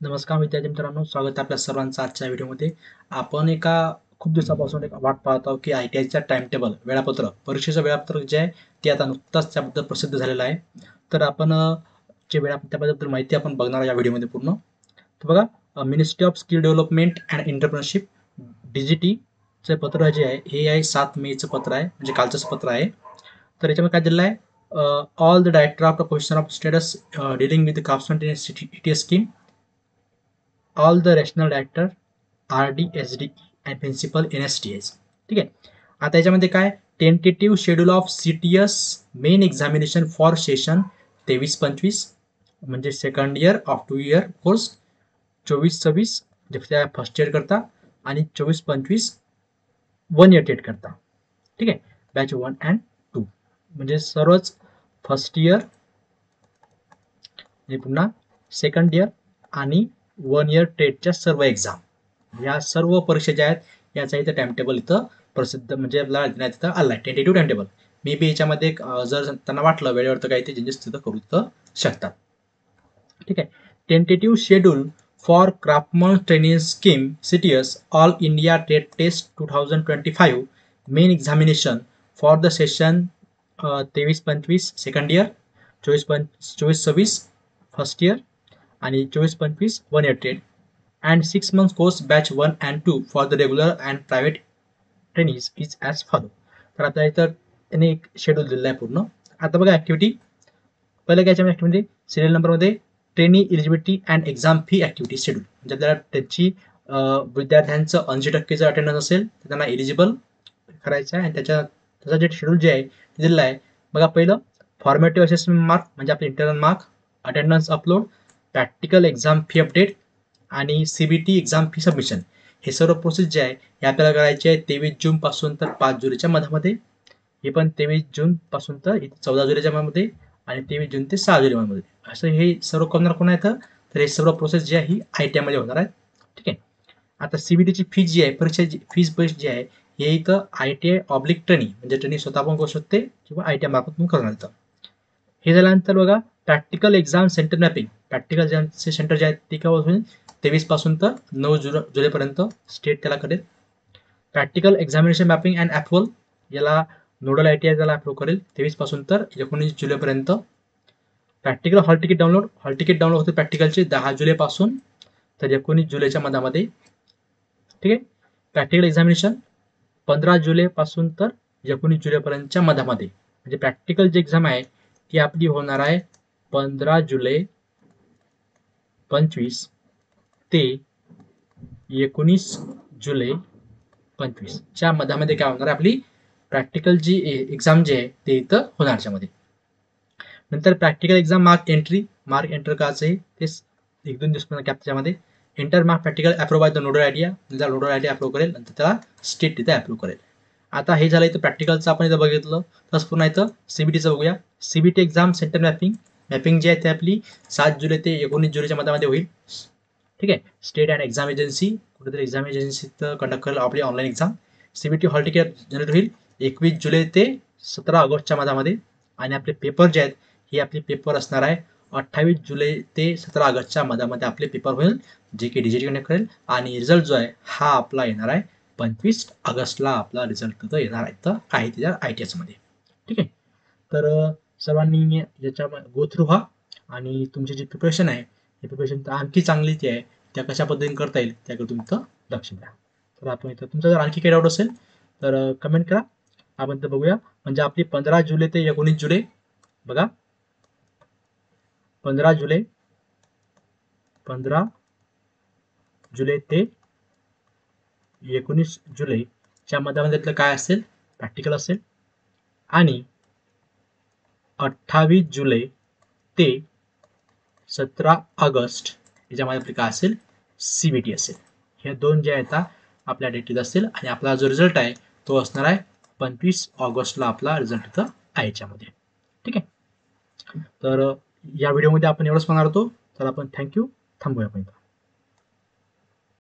नमस्कार विद्यार्थी मित्रांनो, स्वागत आहे आपल्या सर्वांचं आजच्या व्हिडिओमध्ये. आपण खूप दिवसापासून एक वाट पाहत आहोत की ITIचं टाइम टेबल वेळापत्रक परीक्षेचं वेळापत्रक जे आहे ते आता नुकताच त्याबद्दल प्रसिद्ध झालेलं आहे. तर आपण जे त्याबद्दल माहिती आपण बघणार या व्हिडिओमध्ये पूर्ण. तर बघा, ministry of skill development and entrepreneurship DGTचं पत्र जे आहे हे आहे 7 मेचं पत्र आहे, म्हणजे कालचंच पत्र आहे. तर याच्यामध्ये काय दिलेलं आहे, all the director of the position of status dealing with the craftsmen ETS scheme, all the rational director RDSD and principal NSTS. ठीक आहे. आता याच्यामध्ये काय, tentative schedule of CTS main examination for session 23-25 म्हणजे second year of 2 year course, 24-26 म्हणजे first year करता, आणि 24-25 1 year TET करता. ठीक आहे. बॅच 1 अँड 2 म्हणजे सर्वच फर्स्ट इयर आणि पुन्हा सेकंड इयर आणि 1 इयर टेटच्या सर्व एक्झाम, या सर्व परीक्षा ज्या आहेत याचा इथं टाइम टेबल इथं प्रसिद्ध म्हणजे आपल्याला देण्यात इथं आला आहे, tentative time table. May be याच्यामध्ये जर त्यांना वाटलं वेळेवर तर काही ते चेंजेस तिथं करू शकतात. ठीक आहे. Tentative schedule for craftsman training scheme CTS all India टेट test 2025 main examination for the session 23-25 second year, 24-26 first year आणि 24-25 1 इयर टेट, and 6 months course batch 1 and 2 for the regular and private trainings is as follow. तर आता इथं त्याने एक schedule दिलेलं आहे पूर्ण. आता बघा ॲक्टिव्हिटी, पहिलं काय याच्यामध्ये ॲक्टिव्हिटी सिरियल नंबरमध्ये trainee eligibility and exam fee activity schedule, म्हणजे आपल्याला त्याची विद्यार्थ्यांचं 80% अटेंडन्स असेल तर त्यांना एलिजिबल करायचं आहे, आणि त्याचा जे शेड्यूल जे आहे ते दिलेलं आहे. बघा, पहिलं फॉर्मेटिव्ह असेसमेंट मार्क म्हणजे आपले internal mark, attendance upload, practical exam fee update आणि CBT एक्झाम फी सबमिशन. हे सर्व प्रोसेस जे आहे हे आपल्याला करायचे आहे 23 जून पासून तर 5 जुलैच्या मधामध्ये. हे पण 23 जून पासून तर 14 जुलैच्या मध्ये, आणि 23 जून ते 6 जुलैमध्ये. असं हे सर्व करणार कोण आहे तर हे सर्व प्रोसेस जी आहे ही ITI मध्ये होणार आहे. ठीक आहे. आता CBTची फीज जी आहे, परीक्षेची फीज जी आहे हे इथं ITI ऑब्लिक ट्रेनिंग म्हणजे ट्रेनिंग स्वतः पण करू शकते किंवा ITI मार्फत पण करणार येतं. हे झाल्यानंतर बघा, practical exam centre mapping, practical एक्झामचे सेंटर जे आहेत ते केव्हा होईल 23 पासून तर 9 जुलैपर्यंत स्टेट त्याला करेल. Practical examination mapping and approval, याला नोडल ITI त्याला अप्रूव्ह करेल 23 पासून तर 19 जुलैपर्यंत. प्रॅक्टिकल हॉल तिकीट डाउनलोड होते प्रॅक्टिकलचे 10 जुलैपासून तर 19 जुलैच्या मधामध्ये. ठीक आहे. प्रॅक्टिकल एक्झामिनेशन 15 जुलैपासून तर 19 जुलैपर्यंतच्या मधामध्ये, म्हणजे प्रॅक्टिकल जी एक्झाम आहे ती आपली होणार आहे 15 जुलै 25 ते 19 जुलै 25 च्या मधामध्ये काय होणार आहे, आपली प्रॅक्टिकल जी एक्झाम जी आहे ते इथं होणार मध्ये. नंतर प्रॅक्टिकल एक्झाम मार्क एंटर करायचं आहे ते 1-2 दिवस त्याच्यामध्ये. Enter mark practical approve by the nodal ITI, nodal ITI approve करेल, नंतर त्याला स्टेट तिथे अप्रूव्ह करेल. आता हे झालं इथं प्रॅक्टिकलचं आपण इथं बघितलं. तसं पुन्हा इथं CBTचं बघूया. CBT एक्झाम सेंटर मॅपिंग जी आहे ते आपली 7 जुलै ते 19 जुलैच्या मधामध्ये होईल. ठीक आहे. स्टेट अँड एक्झाम एजन्सी कुठेतरी एक्झाम एजन्सीत कंडक्ट करेल आपली online exam. CBT hall ticket generate होईल 21 जुलै ते 17 ऑगस्टच्या मधामध्ये, आणि आपले पेपर जे आहेत हे आपले पेपर असणार आहे 28 जुलै ते 17 ऑगस्टच्या मधामध्ये आपले पेपर होईल, जे की DGT कंडक्ट करेल. आणि रिझल्ट जो आहे हा आपला येणार आहे 25 ऑगस्टला आपला रिझल्ट तिथं येणार आहे तर आहे त्याच्या ITS मध्ये. ठीक आहे. तर सर्वांनी याच्या गो थ्रू व्हा, आणि तुमची जी प्रिपरेशन आहे ही प्रिपरेशन आणखी चांगली जी आहे त्या कशा पद्धतीने करता येईल त्याकडे तुम्ही इथं लक्ष द्या. तर आपण इथं तुमचा जर आणखी काही डाऊट असेल तर कमेंट करा, आपण तर बघूया. म्हणजे आपली 15 जुलै ते 19 जुलै, बघा 15 जुलै ते 19 जुलैच्या मधामध्ये काय असेल, प्रॅक्टिकल असेल. आणि 28 जुलै ते 17 ऑगस्ट याच्यामध्ये आपली काय असेल, CBT असेल. हे दोन जे आहेत आपल्या डेटीत असतील, आणि आपला जो रिझल्ट आहे तो असणार आहे 25 ऑगस्टला आपला रिझल्ट इथं आहे याच्यामध्ये. ठीक आहे. तर या व्हिडिओमध्ये आपण एवढंच म्हणणार होतो. तर आपण थँक्यू, थांबूया आपण.